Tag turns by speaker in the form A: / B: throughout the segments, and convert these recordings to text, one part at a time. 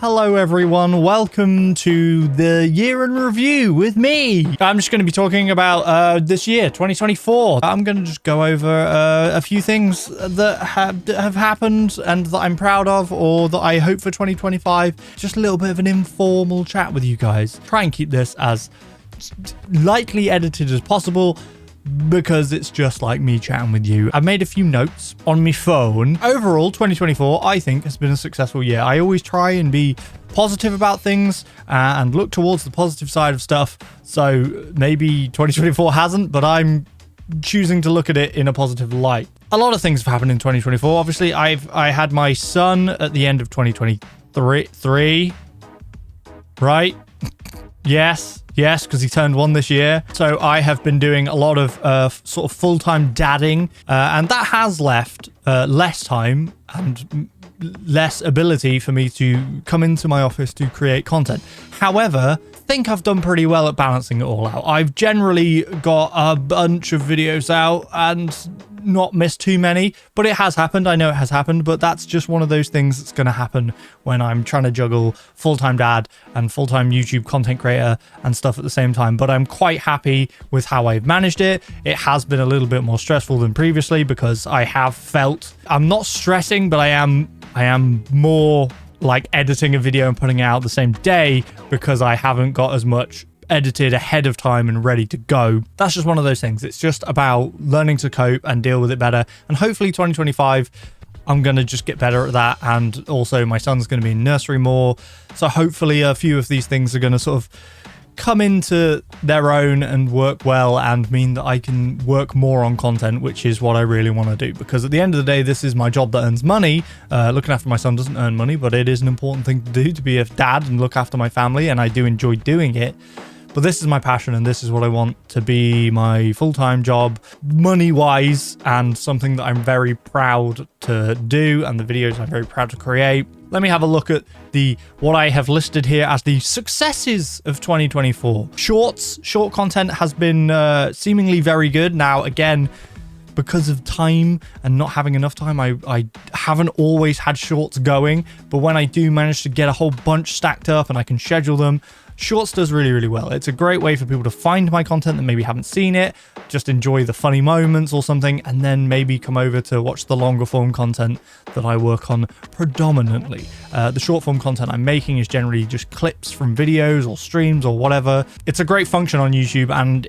A: Hello everyone, welcome to the year in review with me. I'm just going to be talking about this year, 2024. I'm going to just go over a few things that have happened and that I'm proud of, or that I hope for 2025. Just a little bit of an informal chat with you guys. Try and keep this as lightly edited as possible, because it's just like me chatting with you. I've made a few notes on my phone. Overall, 2024, I think, has been a successful year. I always try and be positive about things and look towards the positive side of stuff. So maybe 2024 hasn't, but I'm choosing to look at it in a positive light. A lot of things have happened in 2024. Obviously, I had my son at the end of 2023, right? Yes, because he turned 1 this year. So I have been doing a lot of sort of full-time dadding, and that has left less time and less ability for me to come into my office to create content. However, I think I've done pretty well at balancing it all out. I've generally got a bunch of videos out and not missed too many, but it has happened. I know it has happened, but that's just one of those things that's going to happen when I'm trying to juggle full-time dad and full-time YouTube content creator and stuff at the same time. But I'm quite happy with how I've managed it. It has been a little bit more stressful than previously because I have felt, I'm not stressing, but I am more like editing a video and putting it out the same day because I haven't got as much edited ahead of time and ready to go. That's just one of those things. It's just about learning to cope and deal with it better. And hopefully 2025, I'm going to just get better at that. And also my son's going to be in nursery more. So hopefully a few of these things are going to sort of come into their own and work well and mean that I can work more on content, which is what I really want to do. Because at the end of the day, this is my job that earns money. Looking after my son doesn't earn money, but it is an important thing to do, to be a dad and look after my family. And I do enjoy doing it. But this is my passion and this is what I want to be my full-time job, money-wise, and something that I'm very proud to do and the videos I'm very proud to create. Let me have a look at what I have listed here as the successes of 2024. Short content has been seemingly very good. Now, again, because of time and not having enough time, I haven't always had shorts going, but when I do manage to get a whole bunch stacked up and I can schedule them, Shorts does really, really well. It's a great way for people to find my content that maybe haven't seen it, just enjoy the funny moments or something, and then maybe come over to watch the longer form content that I work on predominantly. The short form content I'm making is generally just clips from videos or streams or whatever. It's a great function on YouTube, and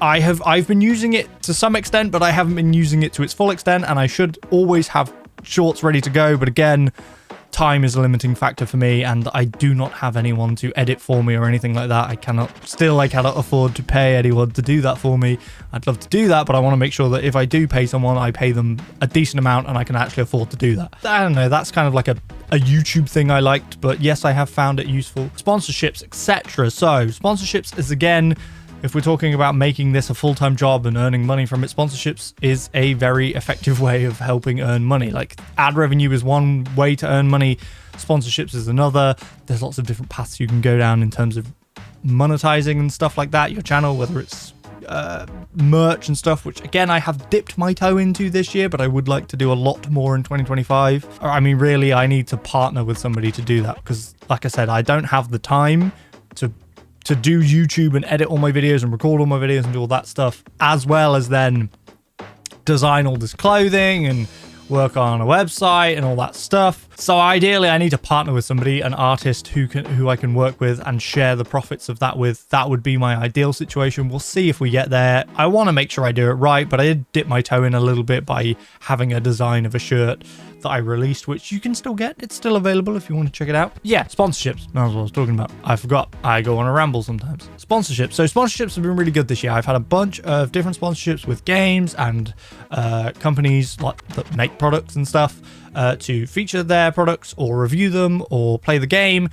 A: I've been using it to some extent, but I haven't been using it to its full extent, and I should always have shorts ready to go. But again, time is a limiting factor for me, and I do not have anyone to edit for me or anything like that. I cannot afford to pay anyone to do that for me. I'd love to do that, but I want to make sure that if I do pay someone, I pay them a decent amount and I can actually afford to do that. I don't know, that's kind of like a YouTube thing I liked, but yes, I have found it useful. Sponsorships, etc. So sponsorships is, again, if we're talking about making this a full-time job and earning money from it, sponsorships is a very effective way of helping earn money. Like, ad revenue is one way to earn money, sponsorships is another. There's lots of different paths you can go down in terms of monetizing and stuff like that, your channel, whether it's merch and stuff, which again, I have dipped my toe into this year, but I would like to do a lot more in 2025. I mean, really, I need to partner with somebody to do that because, like I said, I don't have the time to do YouTube and edit all my videos and record all my videos and do all that stuff, as well as then design all this clothing and work on a website and all that stuff. So ideally, I need to partner with somebody, an artist who I can work with and share the profits of that with. That would be my ideal situation. We'll see if we get there. I want to make sure I do it right, but I did dip my toe in a little bit by having a design of a shirt that I released, which you can still get. It's still available if you want to check it out. Yeah, sponsorships. That's what I was talking about. I forgot. I go on a ramble sometimes. Sponsorships. So sponsorships have been really good this year. I've had a bunch of different sponsorships with games and companies like that make products and stuff to feature their products or review them or play the game.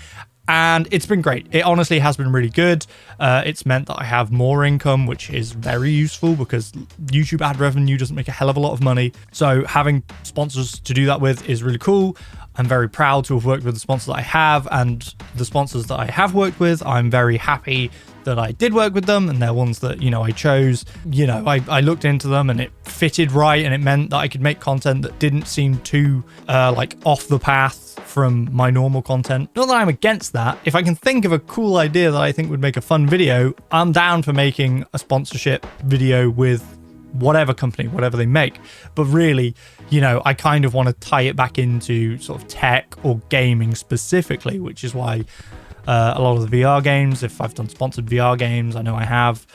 A: And it's been great. It honestly has been really good. It's meant that I have more income, which is very useful because YouTube ad revenue doesn't make a hell of a lot of money. So having sponsors to do that with is really cool. I'm very proud to have worked with the sponsors that I have, and the sponsors that I have worked with, I'm very happy that I did work with them, and they're ones that, you know, I chose. You know, I looked into them and it fitted right, and it meant that I could make content that didn't seem too like off the path from my normal content. Not that I'm against that. If I can think of a cool idea that I think would make a fun video, I'm down for making a sponsorship video with whatever company, whatever they make. But really, you know, I kind of want to tie it back into sort of tech or gaming specifically, which is why a lot of the VR games, if I've done sponsored VR games, I know I have,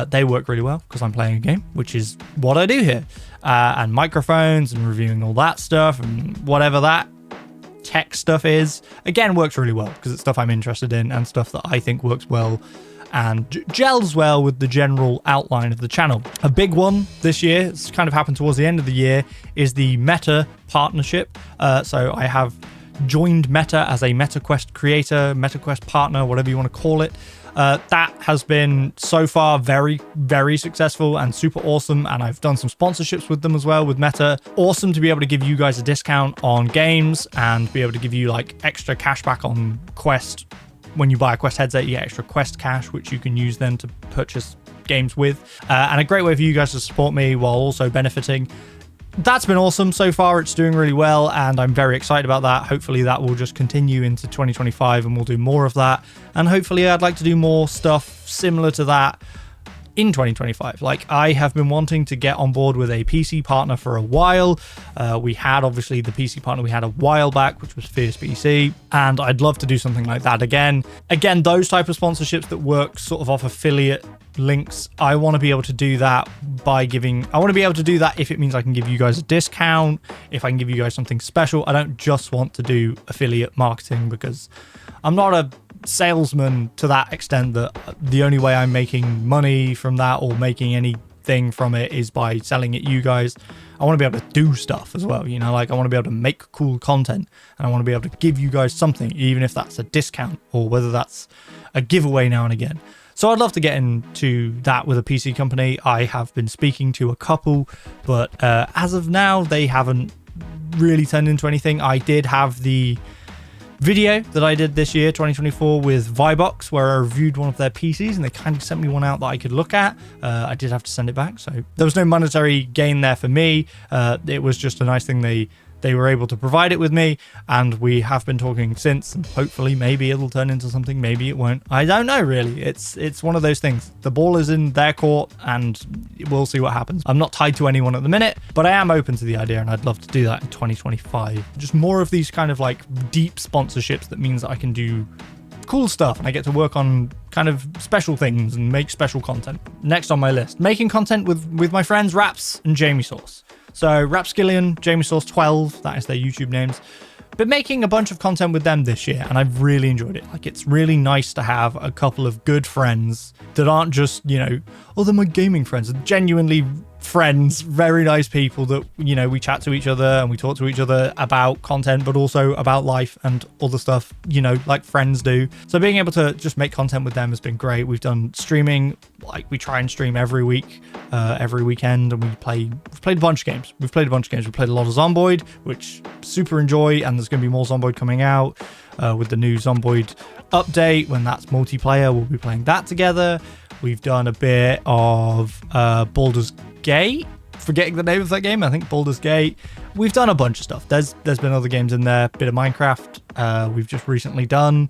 A: they work really well because I'm playing a game, which is what I do here. And microphones and reviewing all that stuff and whatever that tech stuff is, again, works really well because it's stuff I'm interested in and stuff that I think works well and gels well with the general outline of the channel. A big one this year, it's kind of happened towards the end of the year, is the Meta partnership. So I have joined Meta as a MetaQuest creator, MetaQuest partner, whatever you want to call it. That has been so far very, very successful and super awesome. And I've done some sponsorships with them as well with Meta. Awesome to be able to give you guys a discount on games and be able to give you like extra cash back on Quest. When you buy a Quest headset, you get extra Quest cash, which you can use then to purchase games with. And a great way for you guys to support me while also benefiting. That's been awesome so far. It's doing really well, and I'm very excited about that. Hopefully that will just continue into 2025 and we'll do more of that. And hopefully I'd like to do more stuff similar to that in 2025. Like, I have been wanting to get on board with a PC partner for a while. We had obviously the PC partner we had a while back, which was Fierce PC, and I'd love to do something like that again. Again, those type of sponsorships that work sort of off affiliate links, I want to be able to do that by giving, I want to be able to do that if it means I can give you guys a discount, if I can give you guys something special. I don't just want to do affiliate marketing because I'm not a salesman to that extent that the only way I'm making money from that or making anything from it is by selling it you guys. I want to be able to do stuff as well, you know, like I want to be able to make cool content and I want to be able to give you guys something, even if that's a discount or whether that's a giveaway now and again. So I'd love to get into that with a PC company. I have been speaking to a couple, but as of now, they haven't really turned into anything. I did have the video that I did this year, 2024, with Vibox, where I reviewed one of their PCs and they kind of sent me one out that I could look at. I did have to send it back, so there was no monetary gain there for me. It was just a nice thing they were able to provide it with me, and we have been talking since, and hopefully maybe it'll turn into something, maybe it won't. I don't know, really. It's one of those things. The ball is in their court and we'll see what happens. I'm not tied to anyone at the minute, but I am open to the idea and I'd love to do that in 2025. Just more of these kind of like deep sponsorships that means that I can do cool stuff and I get to work on kind of special things and make special content. Next on my list, making content with my friends Raps and Jamie Sauce. So Rapskillion, Jamie Sauce 12, that is their YouTube names. Been making a bunch of content with them this year and I've really enjoyed it. Like, it's really nice to have a couple of good friends that aren't just, you know, oh, they're my gaming friends. They're genuinely friends, very nice people that, you know, we chat to each other and we talk to each other about content, but also about life and other stuff, you know, like friends do. So being able to just make content with them has been great. We've done streaming, like we try and stream every week, every weekend, and we've played a bunch of games. We've played a lot of Zomboid, which super enjoy, and there's going to be more Zomboid coming out with the new Zomboid update. When that's multiplayer, we'll be playing that together. We've done a bit of Baldur's Gate, forgetting the name of that game. I think Baldur's Gate. We've done a bunch of stuff. There's been other games in there. Bit of Minecraft. We've just recently done.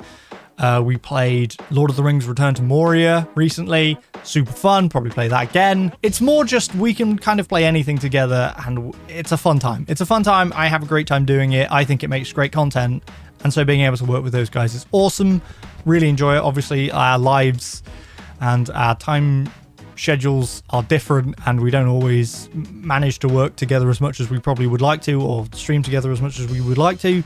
A: We played Lord of the Rings Return to Moria recently. Super fun. Probably play that again. It's more just we can kind of play anything together and it's a fun time. It's a fun time. I have a great time doing it. I think it makes great content. And so being able to work with those guys is awesome. Really enjoy it. Obviously, our lives and our time schedules are different and we don't always manage to work together as much as we probably would like to or stream together as much as we would like to.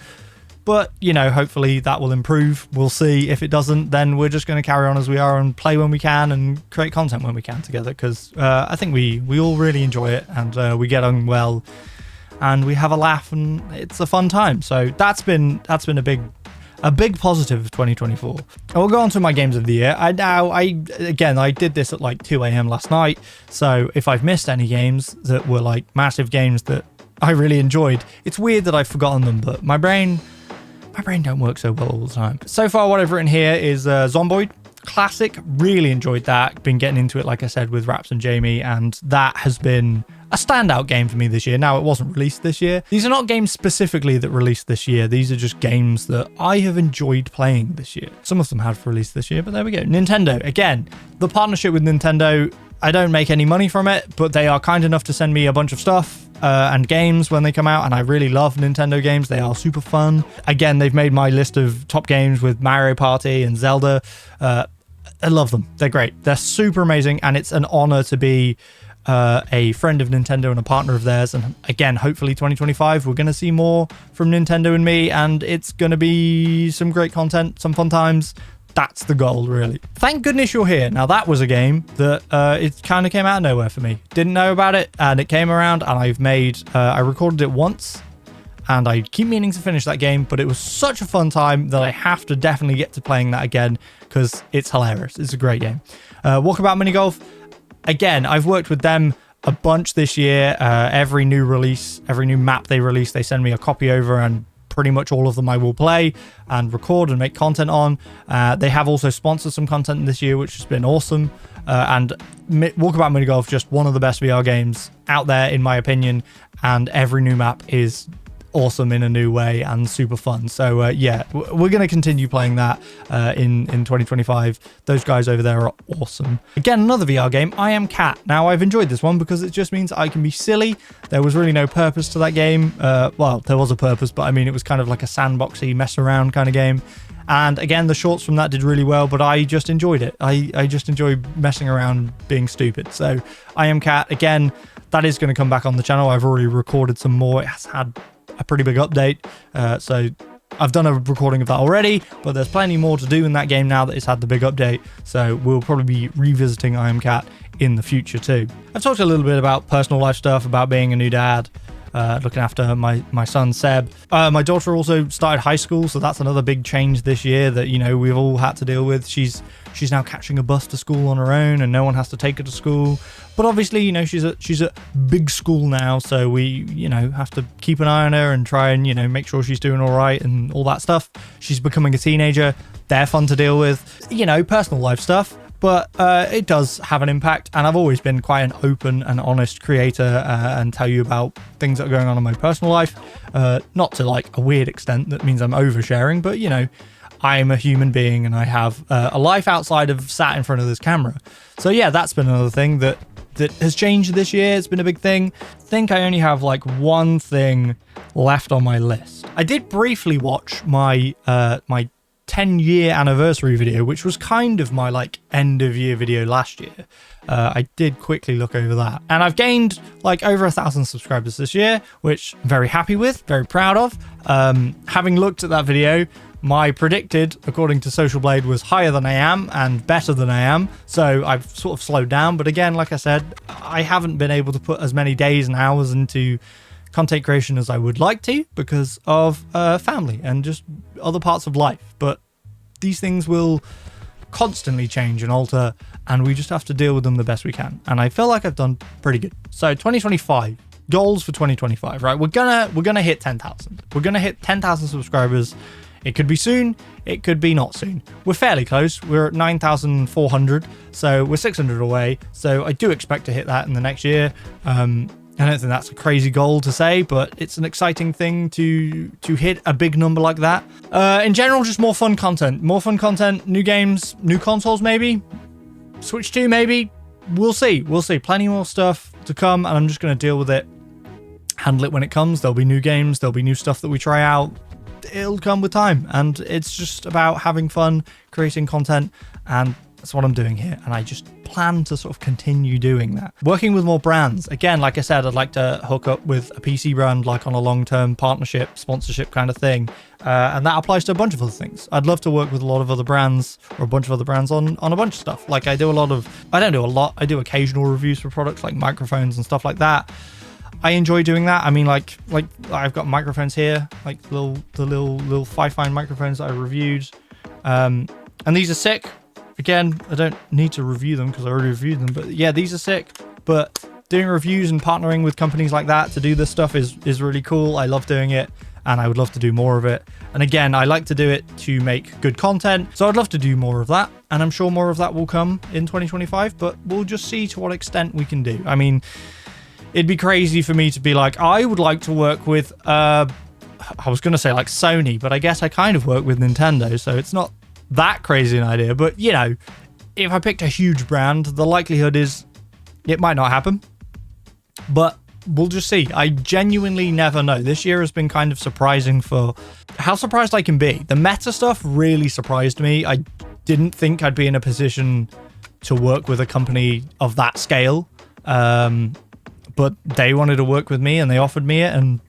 A: But, you know, hopefully that will improve. We'll see. If it doesn't, then we're just going to carry on as we are and play when we can and create content when we can together, because I think we all really enjoy it and we get on well and we have a laugh and it's a fun time. So that's been a big positive of 2024. I will go on to my games of the year. I did this at like 2 a.m. last night. So if I've missed any games that were like massive games that I really enjoyed. It's weird that I've forgotten them, but my brain don't work so well all the time. So far, what I've written here is Zomboid. Classic. Really enjoyed that. Been getting into it, like I said, with Raps and Jamie, and that has been a standout game for me this year. Now, it wasn't released this year. These are not games specifically that released this year. These are just games that I have enjoyed playing this year. Some of them have released this year, but there we go. Nintendo. Again, the partnership with Nintendo, I don't make any money from it, but they are kind enough to send me a bunch of stuff and games when they come out, and I really love Nintendo games. They are super fun. Again, they've made my list of top games with Mario Party and Zelda. I love them. They're great. They're super amazing, and it's an honor to be a friend of Nintendo and a partner of theirs. And again, hopefully 2025, we're going to see more from Nintendo and me, and it's going to be some great content, some fun times. That's the goal, really. Thank goodness you're here. Now, that was a game that it kind of came out of nowhere for me. Didn't know about it, and it came around, and I recorded it once, and I keep meaning to finish that game, but it was such a fun time that I have to definitely get to playing that again, because it's hilarious. It's a great game. Walkabout Mini Golf. Again, I've worked with them a bunch this year. Every new release, every new map they release, they send me a copy over, and pretty much all of them I will play and record and make content on. They have also sponsored some content this year, which has been awesome. And Walkabout Mini Golf, just one of the best VR games out there, in my opinion. And every new map is awesome in a new way and super fun. So yeah, we're going to continue playing that in 2025. Those guys over there are awesome. Again, another VR game, I Am Cat. Now, I've enjoyed this one because it just means I can be silly. There was really no purpose to that game. Well, there was a purpose, but I mean, it was kind of like a sandboxy mess around kind of game. And again, the shorts from that did really well, but I just enjoyed it. I just enjoy messing around, being stupid. So I Am Cat, again, that is going to come back on the channel. I've already recorded some more. It has had a pretty big update, so I've done a recording of that already, but there's plenty more to do in that game now that it's had the big update, so we'll probably be revisiting I Am Cat in the future too. I've talked a little bit about personal life stuff, about being a new dad, looking after my son Seb. My daughter also started high school, so that's another big change this year that, you know, we've all had to deal with. She's now catching a bus to school on her own, and no one has to take her to school. But obviously, you know, she's at big school now, so we, you know, have to keep an eye on her and try and, you know, make sure she's doing all right and all that stuff. She's becoming a teenager. They're fun to deal with, you know, personal life stuff. But it does have an impact, and I've always been quite an open and honest creator and tell you about things that are going on in my personal life. Not to like a weird extent that means I'm oversharing, but, you know, I'm a human being and I have a life outside of sat in front of this camera. So yeah, that's been another thing that has changed this year. It's been a big thing. I think I only have like one thing left on my list. I did briefly watch my 10-year anniversary video, which was kind of my like end of year video last year. I did quickly look over that, and I've gained like over 1,000 subscribers this year, which I'm very happy with, very proud of. Having looked at that video, my predicted, according to Social Blade, was higher than I am and better than I am. So I've sort of slowed down. But again, like I said, I haven't been able to put as many days and hours into content creation as I would like to because of family and just other parts of life. But these things will constantly change and alter, and we just have to deal with them the best we can. And I feel like I've done pretty good. So 2025. Goals for 2025, right? We're gonna hit 10,000. We're gonna hit 10,000 subscribers. It could be soon, it could be not soon. We're fairly close. We're at 9,400, so we're 600 away. So I do expect to hit that in the next year. I don't think that's a crazy goal to say, but it's an exciting thing to hit a big number like that. In general, just more fun content, new games, new consoles maybe, Switch 2 maybe. We'll see. Plenty more stuff to come, and I'm just going to deal with it, handle it when it comes. There'll be new games, there'll be new stuff that we try out. It'll come with time, and it's just about having fun, creating content, and that's what I'm doing here, and I just plan to sort of continue doing that. Working with more brands. Again, like I said, I'd like to hook up with a PC brand, like on a long-term partnership, sponsorship kind of thing, and that applies to a bunch of other things. I'd love to work with a lot of other brands, or a bunch of other brands on a bunch of stuff. Like I do occasional reviews for products like microphones and stuff like that. I enjoy doing that. I mean, like I've got microphones here, like the little Fi-Fine microphones that I reviewed, and these are sick. Again, I don't need to review them because I already reviewed them, but yeah, these are sick. But doing reviews and partnering with companies like that to do this stuff is really cool. I love doing it, and I would love to do more of it. And again, I like to do it to make good content, so I'd love to do more of that, and I'm sure more of that will come in 2025, but we'll just see to what extent we can do. I mean, it'd be crazy for me to be like, I would like to work with, I was going to say like Sony, but I guess I kind of work with Nintendo, so it's not that crazy an idea. But, you know, if I picked a huge brand, the likelihood is it might not happen, but we'll just see. I genuinely never know. This year has been kind of surprising for how surprised I can be. The meta stuff really surprised me. I didn't think I'd be in a position to work with a company of that scale. But they wanted to work with me and they offered me it. And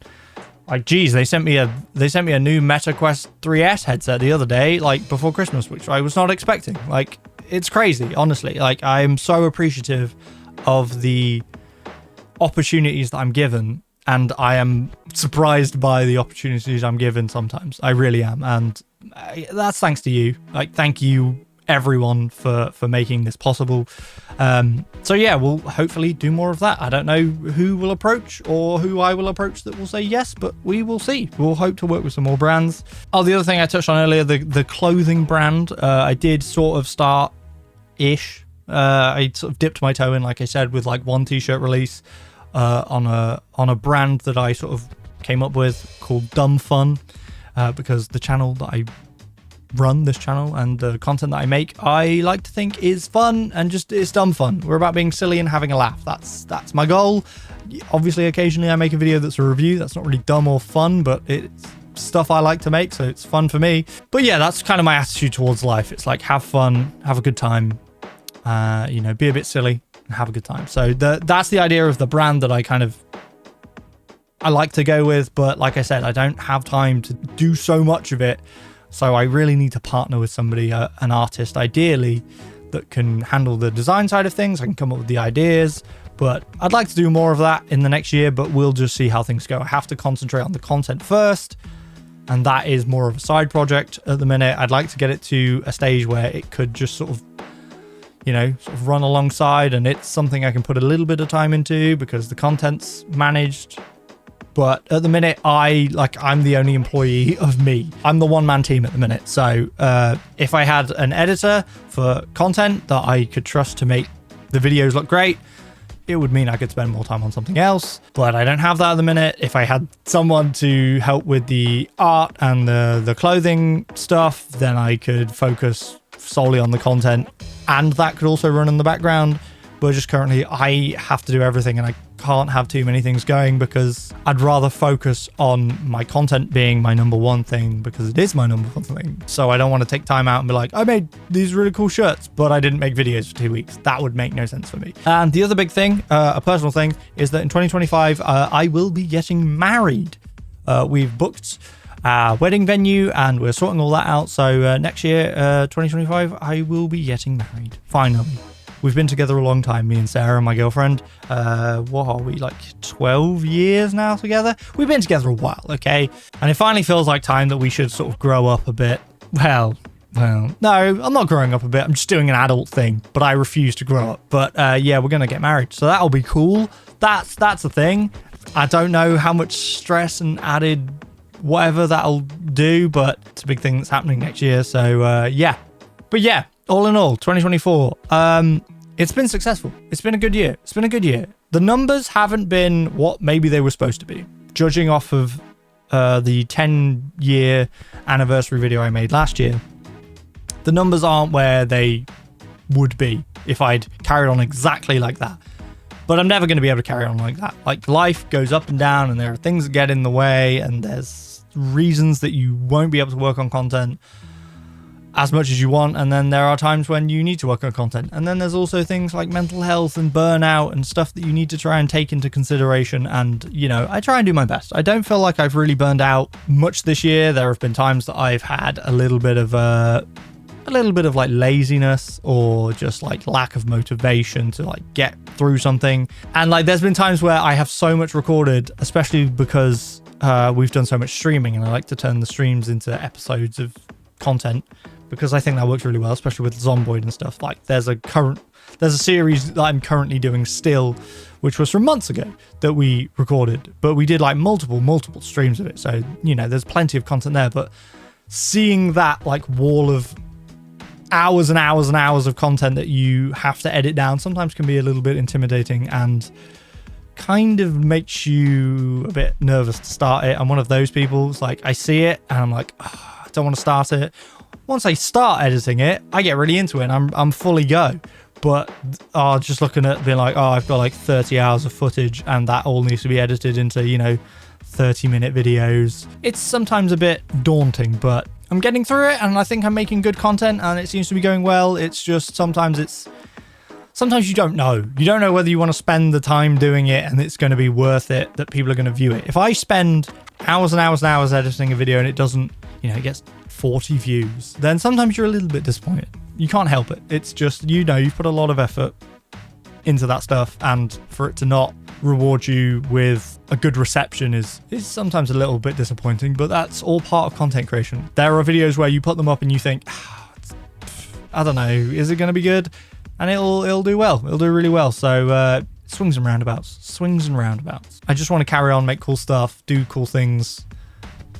A: like, geez, they sent me a new Meta Quest 3S headset the other day, like before Christmas, which I was not expecting. Like, it's crazy, honestly. Like, I am so appreciative of the opportunities that I'm given, and I am surprised by the opportunities I'm given sometimes. I really am, and that's thanks to you. Like, thank you everyone for making this possible. So yeah, we'll hopefully do more of that. I don't know who will approach or who I will approach that will say yes, but we will see. We'll hope to work with some more brands. Oh, the other thing I touched on earlier, the clothing brand, I did sort of start ish. I sort of dipped my toe in, like I said, with like one t-shirt release on a brand that I sort of came up with called Dumb Fun, because the channel that I run, this channel, and the content that I make, I like to think is fun and just it's dumb fun. We're about being silly and having a laugh. That's my goal. Obviously, occasionally I make a video that's a review. That's not really dumb or fun, but it's stuff I like to make, so it's fun for me. But yeah, that's kind of my attitude towards life. It's like, have fun, have a good time, you know, be a bit silly and have a good time. So that's the idea of the brand that I like to go with. But like I said, I don't have time to do so much of it. So I really need to partner with somebody, an artist, ideally, that can handle the design side of things. I can come up with the ideas, but I'd like to do more of that in the next year, but we'll just see how things go. I have to concentrate on the content first, and that is more of a side project at the minute. I'd like to get it to a stage where it could just sort of, you know, sort of run alongside, and it's something I can put a little bit of time into because the content's managed. But at the minute, I'm the only employee of me. I'm the one-man team at the minute. So if I had an editor for content that I could trust to make the videos look great, it would mean I could spend more time on something else. But I don't have that at the minute. If I had someone to help with the art and the clothing stuff, then I could focus solely on the content, and that could also run in the background. But just currently, I have to do everything, and I can't have too many things going because I'd rather focus on my content being my number one thing, because it is my number one thing. So I don't want to take time out and be like, I made these really cool shirts, but I didn't make videos for 2 weeks. That would make no sense for me. And the other big thing, a personal thing, is that in 2025, I will be getting married. We've booked a wedding venue and we're sorting all that out. So next year, 2025, I will be getting married. Finally. We've been together a long time, me and Sarah, my girlfriend. What are we, like 12 years now together? We've been together a while, okay? And it finally feels like time that we should sort of grow up a bit. Well, no, I'm not growing up a bit. I'm just doing an adult thing, but I refuse to grow up. But yeah, we're going to get married. So that'll be cool. That's a thing. I don't know how much stress and added whatever that'll do, but it's a big thing that's happening next year. So yeah. But yeah, all in all, 2024, it's been successful. It's been a good year. It's been a good year. The numbers haven't been what maybe they were supposed to be, judging off of the 10-year anniversary video I made last year. The numbers aren't where they would be if I'd carried on exactly like that. But I'm never going to be able to carry on like that. Like, life goes up and down, and there are things that get in the way, and there's reasons that you won't be able to work on content as much as you want, and then there are times when you need to work on content, and then there's also things like mental health and burnout and stuff that you need to try and take into consideration. And you know, I try and do my best. I don't feel like I've really burned out much this year. There have been times that I've had a little bit of like laziness or just like lack of motivation to like get through something, and like there's been times where I have so much recorded, especially because we've done so much streaming, and I like to turn the streams into episodes of content because I think that works really well, especially with Zomboid and stuff. Like there's a series that I'm currently doing still, which was from months ago that we recorded, but we did like multiple streams of it. So, you know, there's plenty of content there, but seeing that like wall of hours and hours and hours of content that you have to edit down sometimes can be a little bit intimidating and kind of makes you a bit nervous to start it. I'm one of those people. It's like I see it and I'm like, oh, I don't want to start it. Once I start editing it, I get really into it and I'm fully go. But just looking at being like, oh, I've got like 30 hours of footage and that all needs to be edited into, you know, 30-minute videos. It's sometimes a bit daunting, but I'm getting through it and I think I'm making good content and it seems to be going well. It's just sometimes you don't know. You don't know whether you want to spend the time doing it and it's going to be worth it, that people are going to view it. If I spend hours and hours and hours editing a video and it doesn't, you know, it gets 40 views, then sometimes you're a little bit disappointed. You can't help it. It's just, you know, you've put a lot of effort into that stuff and for it to not reward you with a good reception is sometimes a little bit disappointing, but that's all part of content creation. There are videos where you put them up and you think, I don't know, is it going to be good? And it'll do well. It'll do really well. So swings and roundabouts. I just want to carry on, make cool stuff, do cool things,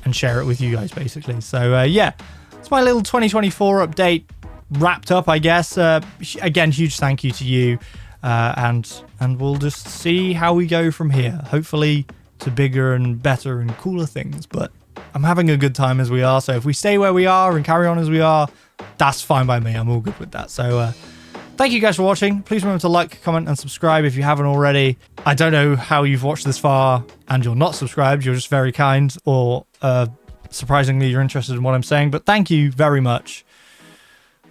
A: and share it with you guys, basically. So yeah, it's my little 2024 update wrapped up, I guess. Again, huge thank you to you, and we'll just see how we go from here. Hopefully to bigger and better and cooler things. But I'm having a good time as we are. So if we stay where we are and carry on as we are, that's fine by me. I'm all good with that. So thank you guys for watching. Please remember to like, comment, and subscribe if you haven't already. I don't know how you've watched this far and you're not subscribed. You're just very kind, or surprisingly, you're interested in what I'm saying. But thank you very much.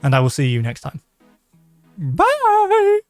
A: And I will see you next time. Bye!